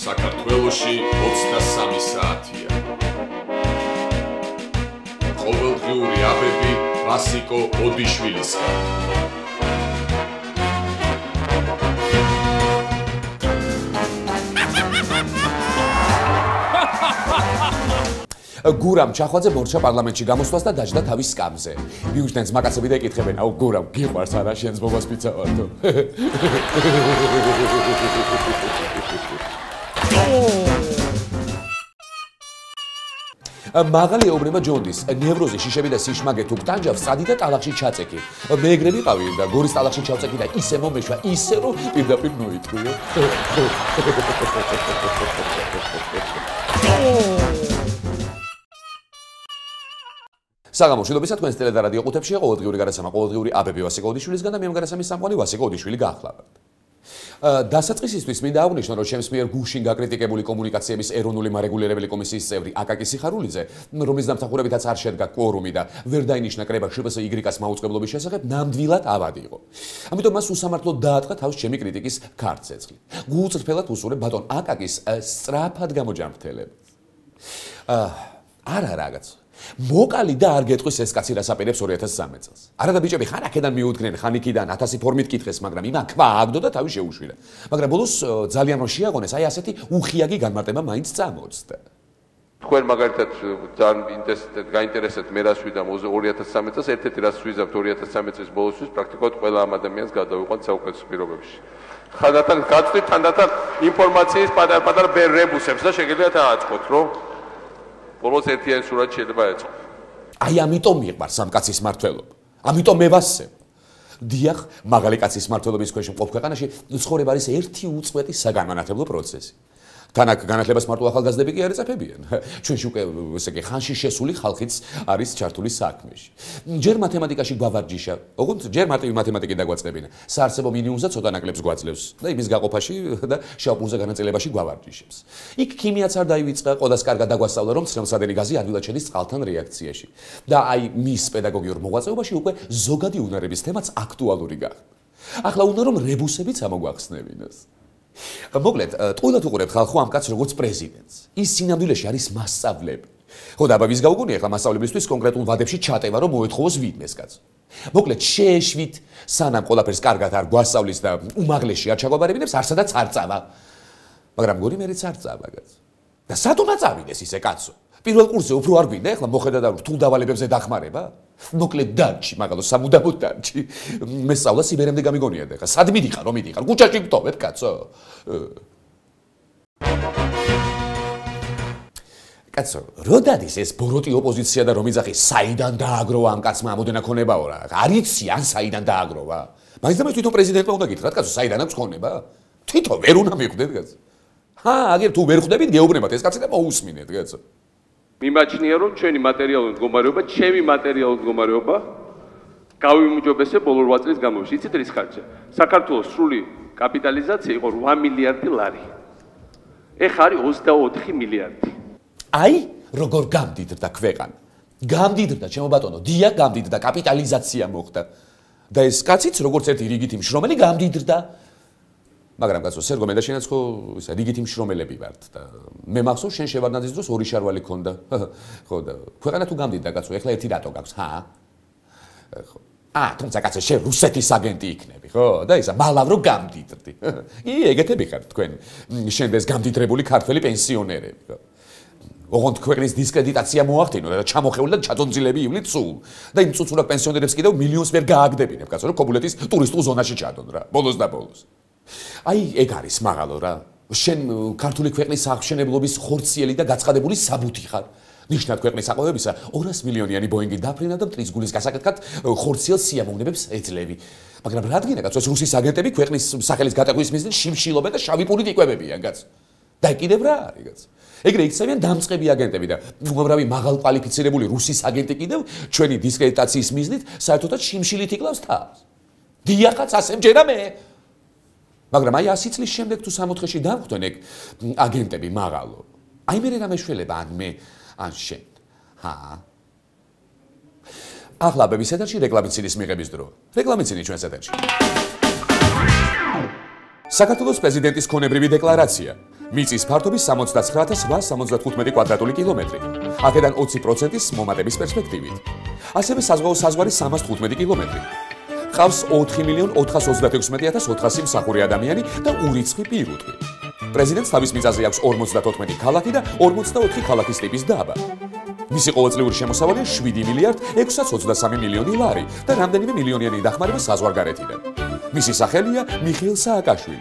საქართველოში 23 საათია. ყოველდღიური აბები ვასიკო ოდიშვილისგან. გურამ ჩახვაძე ბორჩა პარლამენტში გამოსვლას და დაჯდა თავის სკამზე. მიუჩნენ ძმაკაცები და ეკითხებენ, აუ გურამ, გიყვარს არა შენს ბობას პიცა ვართო. მაღალი ეუბნება ჯონდის, ნევროზი, შიშები და სიშმაგე თუ გტანჯავს, სადი და ტალახში ჩაწეკი. მეეგრე ვიყავი და გორის ტალახში ჩავწეკი და ისე მომეშვა, ისე რომ პირდაპირ მოიტყვიო. საღამო მშვიდობისა თქვენს ტელე და რადიო ყუთებში ყოველდღიური გარესამა ყოველდღიური აბები ვასიკო ოდიშვილისგან და მე მგარესამის სამყარო ვასიკო ოდიშვილი გაახლავთ. დასაწყისისთვის მინდა აღვნიშნო, რომ ჩემს მიერ გუშინ გაკრიტიკებული კომუნიკაციების ეროვნული მარეგულირებელი კომისიის წევრი აკაკი სიხარულიძე, რომლის დამსახურებითაც არ შედგა კვორუმი და ვერ დაინიშნა კრება შპსი-იგრიკას მაუწყებლობის შესახებ, ნამდვილად ავადი იყო. ამიტომ მას უსამართლოდ დაატყა თავს ჩემი კრიტიკის ქარცეცხლი. გულწრფელად უსურვებ ბატონ აკაკის სწრაფად გამოჯანმრთელებას. არა რაღაც მოკალი და არ გეტყვის ეს კაცი რას აპირებს 2013 წელს. არა და ბიჭები ხან აქედან მიუდგნენ, ხან იქიდან 1000 ფორმით კითხეს, მაგრამ იმა ქვა აგდო და თავი შეუშვილა. მაგრამ ბოლოს ძალიან რომ შეაგონეს, აი ასეთი უხიაგი განმარტება მაინც წამოწდა. თქვენ მაგალითად ძალიან გაინტერესებთ მე რას ვიდა 2013 წელს, ერთ-ერთი რას ვიზავთ 2013 წლის ბოლოსთვის, პრაქტიკულად ყველა ამ ადამიანს გადავიყვანთ საუკეთესო პირობებში. ხანდახან გაწვით, თანდათან ინფორმაციის პატარ-პატარ რებუსებს და შეგიძლიათ ააწყოთ, რომ ბოლოს ერთიანი სურათი შეიძლება ეწყო. აი ამიტომ მიყვარს ამ კაცის მმართველობა. ამიტომ მე ვასწრებ. დიახ, მაღალი კაცის მმართველობის ქვეშ მყოფ ქვეყანაში ცხოვრება არის ერთი უწყვეტი საგანმანათლებლო პროცესი. თან აქ განათლებას მარტო ახალგაზრდები კი არ ეწაფებიან. ჩვენში უკვე ესე იგი ხანში შესული ხალხიც არის ჩართული საქმეში. ჯერ მათემატიკაში გვავარჯიშა, ოღონდ ჯერ მარტივი მათემატიკი დაგვაწყებინა. საარსებო მინიმუმზე ცოტა ნაკლებს გვაძლევს და იმის გაყოფაში და შავპურზე განაწილებაში გვავარჯიშებს. იქ ქიმიაც არ დაივიწყა, ყველას კარგად დაგვასწავლა, რომ ცრემლსადენი გაზი ადვილად შედის წყალთან რეაქციაში. და აი მის პედაგოგიურ მოღვაწეობაში უკვე ზოგადი უნარების თემაც აქტუალური გახდა. ახლა უნდა რომ რებუსებიც ამოგვახსნევინოს. მოკლედ, ტყუილად უყურებთ ხალხო ამ კაცს როგორც პრეზიდენტს. ის სინამდვილეში არის მასწავლებელი. ხო და აბა ვის გავუგონია ახლა მასწავლებისთვის კონკრეტულ ვადებში ჩატევა, რომ მოეთხოვოს ვინმეს კაცს. მოკლედ, შეეშვით, სანამ ყველაფერს კარგად არ გვასწავლის და უმაღლესში არ ჩაგვაბარებინებს, არსადაც არ წავა. მაგრამ გონი მერეც არ წავა კაც. და სათუნა წავიდეს ისე კაცო. პირველ კურსზე უფრო არ გვინდა ახლა მოხედა და რთულ დავალებებზე დახმარება? მოკლედ დარჩი, მაგალითად სამუდამოდ დარჩი. მე სწავლა სიბერემდე გამიგონია და ახლა სად მიდიხარ, რომ მიდიხარ? ქუჩაში გტოვებ, კაცო. კაცო, რო დადის ეს ბოროტი ოპოზიცია და რომ იძახი, საიდან დააგროვა ამ კაცმა ამოდენა ქონებაო რა? არიცი ან საიდან დააგროვა? მაინც და მაინც თვითონ პრეზიდენტმა უნდა გითხრათ, კაცო, საიდან აქვს ქონება? თვითონ ვერ უნდა მიხვდეთ, კაცო. აგერ თუ ვერ ხვდებით, გეუბნებათ ეს კაცი და მოусმინეთ, კაცო. მიმაჩნია რომ ჩვენი მატერიალური მდგომარეობა, ჩემი მატერიალური მდგომარეობა გავიმუჯობესე ბოლო 8 წლის განმავლობაში. იცით რის ხარჯზე? საქართველოს სრული კაპიტალიზაცია იყო 8 მილიარდი ლარი. ეხლა არის 24 მილიარდი. აი, როგორ გამდიდრდა ქვეყანა. გამდიდრდა, ჩემო ბატონო, დიახ, გამდიდრდა, კაპიტალიზაცია მოხდა. და ეს კაციც როგორც ერთი რიგითი მშრომელი გამდიდრდა. მაგრამ კაცო, სერგო მე და შენაც ხო ისა რიგითი მშრომელები ვართ და მე მახსოვს შენ შევარდნაძის დროს ორი შარვალი ქონდა. ხო და ქვეყანა თუ გამდიდრდა კაცო, ეხლა ერთი რატო გაქვს, ხო? თუმცა კაცო, შენ რუსეთის აგენტი იქნები, ხო? და ისა მალავ რო გამდიდრდი. ეგეთები ხართ თქვენ. შენდეს გამდიდრებული ქართველი პენსიონერები, ხო? ოღონდ ქვეყნის დისკრედიტაცია მოახდინო და ჩამოხეული და ჩადონძილები ივლით სულ. და იმ წუწუნակ პენსიონერებს კიდევ მილიონს ვერ გააგდებინებ, კაცო, რომ ქობულეთის ტურისტულ ზონაში ჩადონ რა. ბოლოს და ბოლოს. აი ეგ არის მაღალო რა. შენ ქართული ქვეყნის აღმშენებლობის ხორციელი და გაცხადებული საბუთი ხარ. ნიშნად ქვეყნის აყვავებისა 200 მილიონიანი ბოინგი დაფრინა და მტრის გულის გასაკეთად ხორციელ სიამოვნებებს ეძლევი. მაგრამ რადგინა კაცო, ეს რუსის აგენტები ქვეყნის სახელის გატეხვის მიზნით შიმშილობენ და შავი პურით იკვებებიან კაცო. და კიდევ რა არის კაცო? ეგრე იქცევიან დამწყები აგენტები და უამრავი მაღალ კვალიფიცირებული რუსის აგენტი კიდევ ჩვენი დისკრედიტაციის მიზნით საერთოდაც შიმშილით იკლავს თავს. დიახაც ასე მჯერა მე. მაგრამ აი 100 წლის შემდეგ თუ 64-ში დავხვდნენ ეგ აგენტები მაღალო. აი მე რა მეშველება ან მე ან შენ. ახლა ბების ეთერში რეკლამიცინის მიღების დრო. რეკლამიცინი ჩვენს ეთერში. საქართველოს პრეზიდენტის ქონებრივი დეკლარაცია. მიწის ფართობი 69875 კვადრატული კილომეტრი. აქედან 20%-ის მომატების პერსპექტივით. ასევე საზღვაო საზღვარი 315 კილომეტრი. ყავს 4.426.400 მსახური ადამიანი და ურიცხვი პირუტყვი. პრეზიდენტს თავის მიწაზე აქვს 54 ქალაქი და 44 ქალაქის ტიპის დაბა. მისი ყოველწლიური შემოსავალია 7.623 მილიონი ლარი და რამდენიმე მილიონიანი დახმარება საზღვარგარეთიდან. მისი სახელია მიხეილ სააკაშვილი.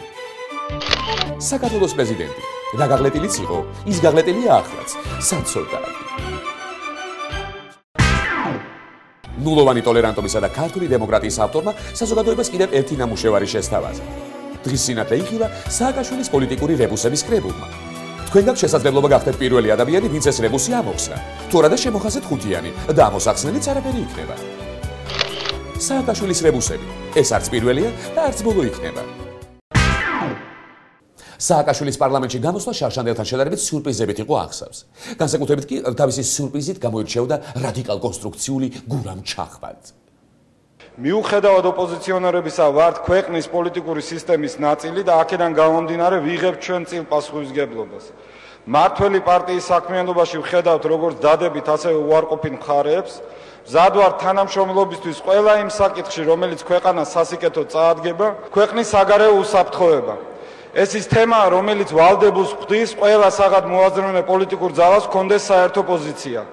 საქართველოს პრეზიდენტი. რა გაღლეტილიც იყო, ის გაღლეტილია ახლაც, საცოდაა. ნულოვანი ტოლერანტობისა და ქართული დემოკრატიის ავტორმა საზოგადოებას კიდევ ერთი ნამუშევარი შესთავაზა. დღის სინათლე იხილა სააკაშვილის პოლიტიკური რებუსების კრებულმა. თქვენ გაქვთ შესაძლებლობა გახდეთ პირველი ადამიანი, ვინც ეს რებუსი ამოხსნა. თუ არა და შემოხაზეთ ხუთიანი და ამოსახსნელიც არაფერი იქნება. სააკაშვილის რებუსები. ეს არც პირველია და არც ბოლო იქნება. სააკაშვილის პარლამენტში გამოსვლა შარშანდელთან შედარებით სიურპრიზებით იყო აღსავს. განსაკუთრებით კი თავისი სიურპრიზით გამოირჩეოდა რადიკალ კონსტრუქციული გურამ ჩახვად. მიუხედავად ოპოზიციონერებისა ვართ ქვეყნის პოლიტიკური სისტემის ნაწილი და აქედან გამომდინარე ვიღებთ ჩვენ წილ პასუხისმგებლობას. მართველი პარტიის საქმიანობაში ვხედავთ როგორც დადებით, ასევე უარყოფით მხარეებს. მზად ვართ თანამშრომლობისთვის ყველა იმ საკითხში, რომელიც ქვეყანას სასიკეთოდ წაადგება, ქვეყნის საგარეო უსაფრთხოება. ეს ის თემაა, რომელიც ვალდებულს ხვდის ყველა საღად მოაზროვნე პოლიტიკურ ძალას ჰქონდეს საერთო პოზიცია.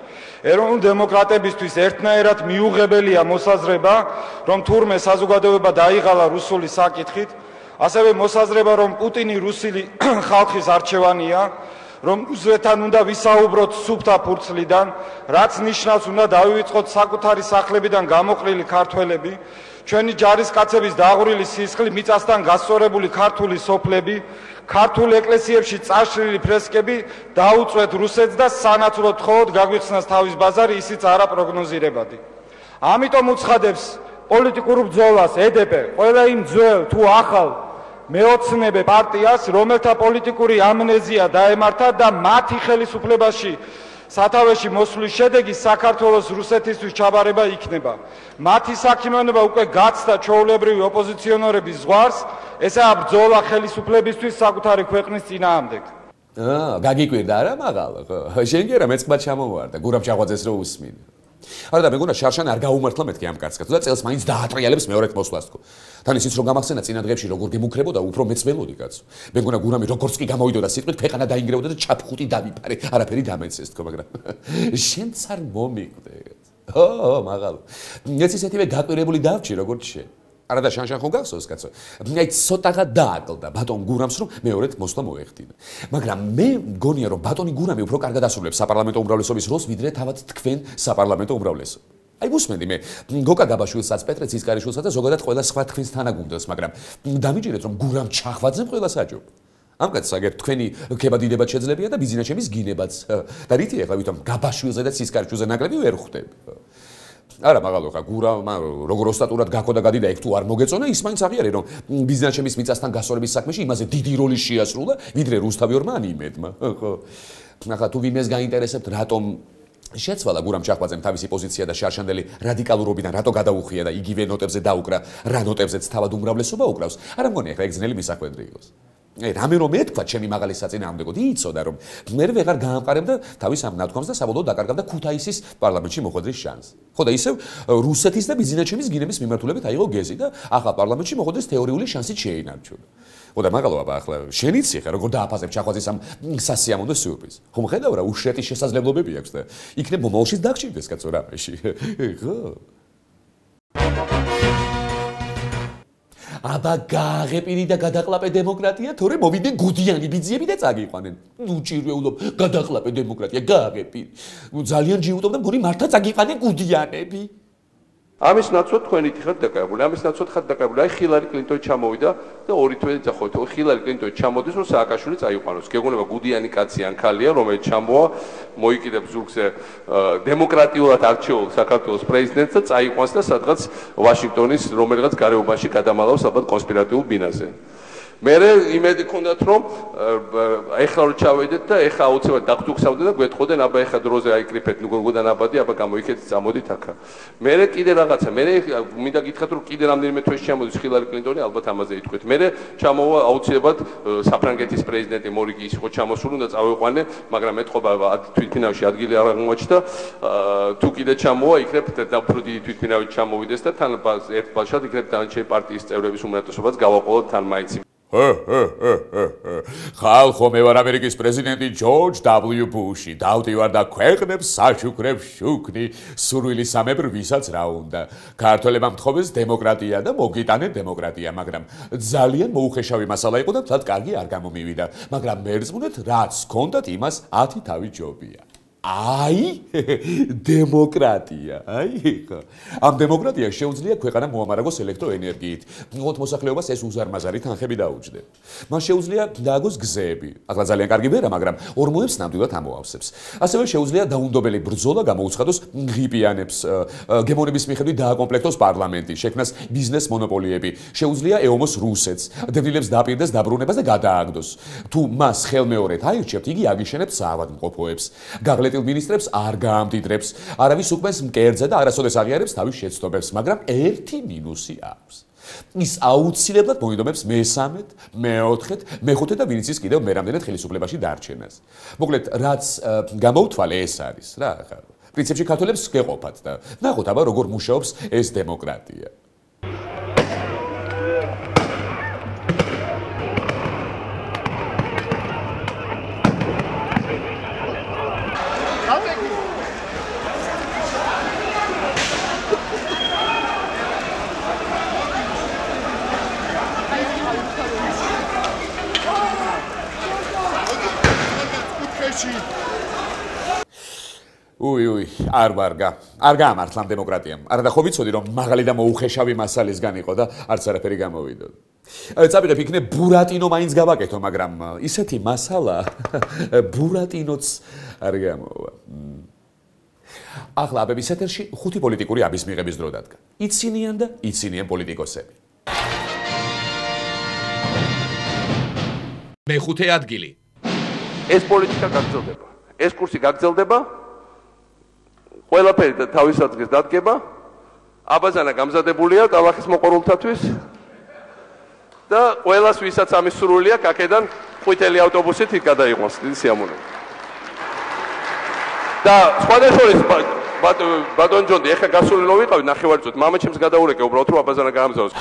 ეროვნული დემოკრატებისთვის ერთნაირად მიუღებელია მოსაზრება, რომ თურმე საზოგადოება დაიღალა რუსული საკითხით, ასევე მოსაზრება, რომ პუტინი რუსული ხალხის არჩევანია, რომ რუსეთთან უნდა ვისაუბროთ სუფთა ფურცლიდან, რაც ნიშნავს უნდა დავივიწყოთ საკუთარი სახლებიდან გამოყრილი ქართველები, ჩვენი ჯარისკაცების დაღვრილი სისხლი, მიწასთან გასწორებული ქართული სოფლები, ქართულ ეკლესიებში წაშლილი ფრესკები დაუწვეთ რუსეთს და სანაცვლოდ მხოლოდ გაგვიხსნას თავის ბაზარი, ისიც არა პროგნოზირებადი. ამიტომ უცხადებს პოლიტიკურ ბრძოლას ედებ ყველა იმ ძველ თუ ახალ მეოცნებე პარტიას, რომელთა პოლიტიკური ამნეზია დაემართა და მათი ხელისუფლებაში სათავეში მოსვლის შედეგი საქართველოს რუსეთისთვის ჩაბარება იქნება. მათი საქმიანობა უკვე გაცდა ჩვეულებრივი ოპოზიციონერების ზღვარს, ესაა ბრძოლა ხელისუფლებისთვის საკუთარი ქვეყნის წინააღმდეგ. გაგიკვირდა არა მაღალ? შენ კი არა მეც ყბად ჩამოვარდა, გურამ ჩაღვაძეს რო უსმინე. არა და მეგონა შარშან არ გაუმართლა მეთქი ამ კაცს და წელს მაინც დაატრიალებს მეორეთ მოსვლას თქო. თან ისიც რომ გამახსენა წინა დღეებში როგორ გემუქრებოდა, უფრო მეც ველოდი კაცო. მეგონა გურამი როგორც კი გამოვიდოდა სიტყვით, ქვეყანა დაინგრეოდა და ჩაფხუტი დავიფარე, არაფერი დამეცეს თქო, მაგრამ შენც არ მომიკვდე. მაღალ. მეც ისეთივე გაკვირებული დავჭი როგორც შენ. არა და შანშან ხო გახსოვს კაცო? აი ცოტაღა დააკლდა ბატონ გურამს რომ მეორედ მოსვლა მოეხდინა. მაგრამ მე მგონია რომ ბატონი გურამი უფრო კარგად ასრულებს საპარლამენტო უმრავლესობის როლს ვიდრე თავად თქვენ საპარლამენტო უმრავლესო. აი მოსმენდი მე გოკა გაბაშვილსაც, პეტრე ცისკარიშვილსაც და ზოგადად ყველა სხვა თქვენს თანაგუნდელს, მაგრამ დამიჯერეთ რომ გურამ ჩახვაძემ ყველა საჯობ. ამ კაცს აგერ თქვენი ქება დიდებად შეძლებია და ბიზნესების გინებაც. და რითი ახლა ვითომ გაბაშვილზე და ცისკარიშვილზე ნაკლები ვერ ხვდები. არა მაღალო ხა გურამა როგორ ოსტატურად გაქო და გადიდა ეგ თუ არ მოგეწონა ის მაინც აღიარე რომ ბიზნესების მიწასთან გასწორების საქმეში იმაზე დიდი როლი შეასრულა ვიდრე რუსთავიორმა ან იმედმა ხო ახლა თუ ვინმეს გაინტერესებთ რატომ შეცვალა გურამ ჩახვაძემ თავისი პოზიცია და შარშანდელი რადიკალურობიდან რატო გადაუხია და იგივე ნოტებზე დაუკრა რა ნოტებზეც თავად უმრავლესობა უკრავს არა მგონია ახლა ეგ ძნელი მისახვედრი იყოს რამე რომ ეთქვა ჩემი მაღალი საწინააღმდეგო იცოდა რომ მე ვეღარ გაამყარებდა თავის ამ ნათქვამს და საბოლოოდ დაკარგავდა ქუთაისის პარლამენტში მოხვედრის შანსს. ხო და ისევ რუსეთის და ბიზნესების გინების მიმართულებით აიღო გეზი და ახლა პარლამენტში მოხვედრის თეორიული შანსი შეინარჩუნა. ხო და მაგალო აბა ახლა შენ იცი ხე როგორ დააფასებ ჩახვაძის ამ სასიამოვნო სიურპრიზს. ხომ ხედავ რა უშრეთის შესაძლებლობები აქვს და იქნებ მომავალშიც დაგჭირდეს კაცო რამეში. ხო აბა გააღეპირი და გადაყლაპე დემოკრატია, თორე მოვიდნენ გუდიანი ბიძიები და წაგიყვანენ. ნუ ჭირვეულობ, გადაყლაპე დემოკრატია, გააღეპირი. ძალიან ჯიუტობ და მგონი მართა წაგიყვანენ გუდიანები. ამის ნაცვლად თქვენით ხართ დაკავებული. ამის ნაცვლად ხართ დაკავებული. აი ხილარი კლინტონი ჩამოვიდა და ორი თვე ძახოთ. ხილარი კლინტონი ჩამოდის, რომ სააკაშვილი წაიყვანოს. გეგონება გუდიანი კაცი ან ქალია, რომელიც ჩამოვა, მოიკიდებს ზურგზე დემოკრატიულად არჩეულ საქართველოს პრეზიდენტს და წაიყვანს და სადღაც ვაშინგტონის რომელიღაც გარეუბანში გადამალავს ალბათ კონსპირატიულ ბინაზე. მე იმედი გქონდათ რომ ეხლა რო ჩავედეთ და ეხლა აუცილებლად დაგწუხსავდეთ და გვეტყოდენ აბა ეხლა დროზე აიკრიფეთ ნუგორგოდა ნაბადი აბა გამოიქეთ წამოდით აქა მე კიდე რაღაცა მე მინდა გითხრათ რომ კიდე რამდენიმე თვეში ჩამოდის ჰილარი კლინტონი ალბათ ამაზე იტყვით მე ჩამოვა აუცილებლად საფრანგეთის პრეზიდენტი მორიგი ის იყო ჩამოსული და წავიყვანე მაგრამ ეთყობა თვითფინავში ადგილი არ აღმოაჩნდა თუ კიდე ჩამოვა იქნებ და უფრო დიდი თვითფინავით ჩამოვიდეს და თან ერთ ბალშად იქნებ დანარჩენი პარტიის წევრების უმეტესობაც გავაყოლოთ თან მაინც ხალხო მე ვარ ამერიკის პრეზიდენტი ჯორჯ W. ბუში დავდივარ და ქვეყნებს საშუქრებს შუქნი სურვილი სამებრ ვისაც რა უნდა ქართველებმა მთხოვეს დემოკრატია და მოგიტანეთ დემოკრატია მაგრამ ძალიან მოუხეშავი მასალა იყო და თად კარგი არ გამომივიდა მაგრამ მერწმუნეთ რაც ჰქონდათ იმას 10 თავი ჯობია აი დემოკრატია აი ხო ამ დემოკრატიას შეუძლია ქვეყანა მოამარაგოს ელექტროენერგიით მოხოთ მოსახლეობას ეს უზარმაზარი თანხები დაუჯდე მას შეუძლია დააგოს გზები ახლა ძალიან კარგი ვერა მაგრამ ორმოებს ნამდვილად ამოავსებს ასევე შეუძლია დაუნდობელი ბრძოლა გამოუცხადოს ღიპიანებს გემონების მიხედვით დააკომპლექტოს პარლამენტი შექმნას ბიზნეს მონოპოლიები შეუძლია ეომოს რუსეთს დევნილებს დაპირდეს დაბრუნებას და გადააგდოს თუ მას ხელმეორედ აირჩევთ იგი აგიშენებს საავადმყოფოებს მინისტრებს არ გაამდიდრებს, არავის უკმეს მკერდზე და არასოდეს აღიარებს თავის შეცდომებს, მაგრამ ერთი მინუსი აქვს. ის აუცილებლად მოინდომებს მესამედ, მეოთხედ, მეხუთე და ვინც ის კიდევ მერამდენად ხელისუფლებაში დარჩენას. მოკლედ, რაც გამოვთვალე ეს არის, რა, ხა. პრინციპში ქართველებს გეყოფათ და ნახოთ აბა როგორ მუშაობს ეს დემოკრატია. უი, არ გაამართლა ამ დემოკრატიამ. არა და ხო ვიცოდი რომ მაღალი და მოუხეშავი მასალისგან იყო და არც არაფერი გამოვიდოდა. წავიღებ იქნებ ბურატინო მაინც გავაკეთო, მაგრამ ისეთი მასალა ბურატინოც არ გამოვა. ახლა აბების ეთერში 5 პოლიტიკური აბის მიღების დრო დადგა. იცინიან და იცინიან პოლიტიკოსები. მეხუთე ადგილი. ეს პოლიტიკა გაგრძელდება. ეს კურსი გაგრძელდება. ყველაფერი და თავის ადგილს დადგება. აბაზანა გამზადებულია კალახის მოყორულთათვის. და ყველას ვისაც ამის სურვილი აქვს, აქედან ყვითელი ავტობუსით იქ გადაიყვანს, დიდი სიამოვნებაა. და სხვადასხვა ბატონ ჯონდი, ეხლა გასული რო ვიყავი, ნახევარწოდ, მამაჩემს გადაურეკე უბრალოდ რომ აბაზანა გაამზადოს.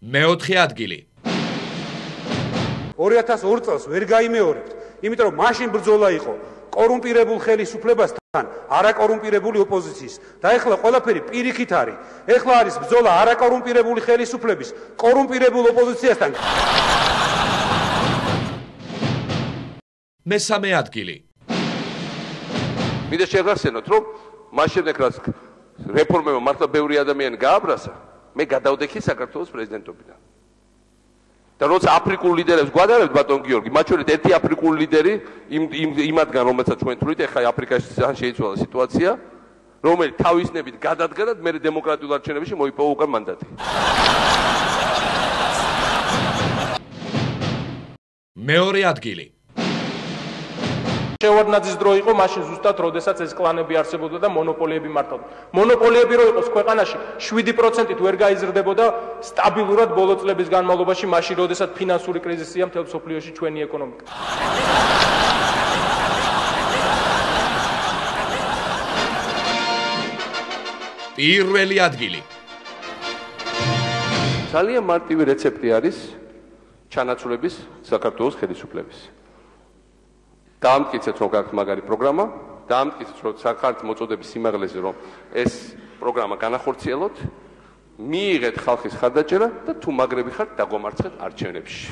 მეოთხე ადგილი. 2002 წელს ვერ გაიმეორებთ, იმიტომ რომ მაშინ ბრძოლა იყო კორუმპირებულ ხელისუფლებასთან, არაკორუმპირებული ოპოზიციის და ეხლა ყველაფერი პირიქით არის. ეხლა არის ბრძოლა არაკორუმპირებული ხელისუფლების კორუმპირებულ ოპოზიციასთან. მესამე ადგილი. მინდა შეგახსენოთ, რომ მას შემდეგ რაც რეფორმებმა მართლა ბევრი ადამიანი გააბრაზა, მე გადავდექი საქართველოს პრეზიდენტობიდან. და როცა აფრიკულ ლიდერებს გვადარებთ ბატონ გიორგი, მათ შორის ერთი აფრიკული ლიდერი იმათგან რომელსაც ჩვენ თვლით, ეხლა აფრიკაში ძალიან შეიცვალა სიტუაცია, რომელიც თავისნებით გადადგა და მე დემოკრატიულ არჩევნებში მოიპოვა უკან მანდატი. მეორე ადგილი. შევარდნაძის დრო იყო მაშინ ზუსტად, როდესაც ეს კლანები არსებობდა და მონოპოლიები მართავდა. მონოპოლიები რო იყოს ქვეყანაში 7%-ით ვერ გაიზრდებოდა სტაბილურად ბოლო წლების განმავლობაში, მაშინ როდესაც ფინანსური კრიზისია მთელ მსოფლიოში ჩვენი ეკონომიკა. პირველი ადგილი. ძალიან მარტივი რეცეპტი არის ჩანაცვლების საქართველოს ხელისუფლების. დაამტკიცეთ რომ გაქვთ მაგარი პროგრამა, დაამტკიცეთ რომ სახალხო მოწოდების სიმაღლეზე რომ ეს პროგრამა განახორციელოთ, მიიღეთ ხალხის ხარდაჭერა და თუ მაგრები ხართ, დაგომარცხეთ არჩევნებში.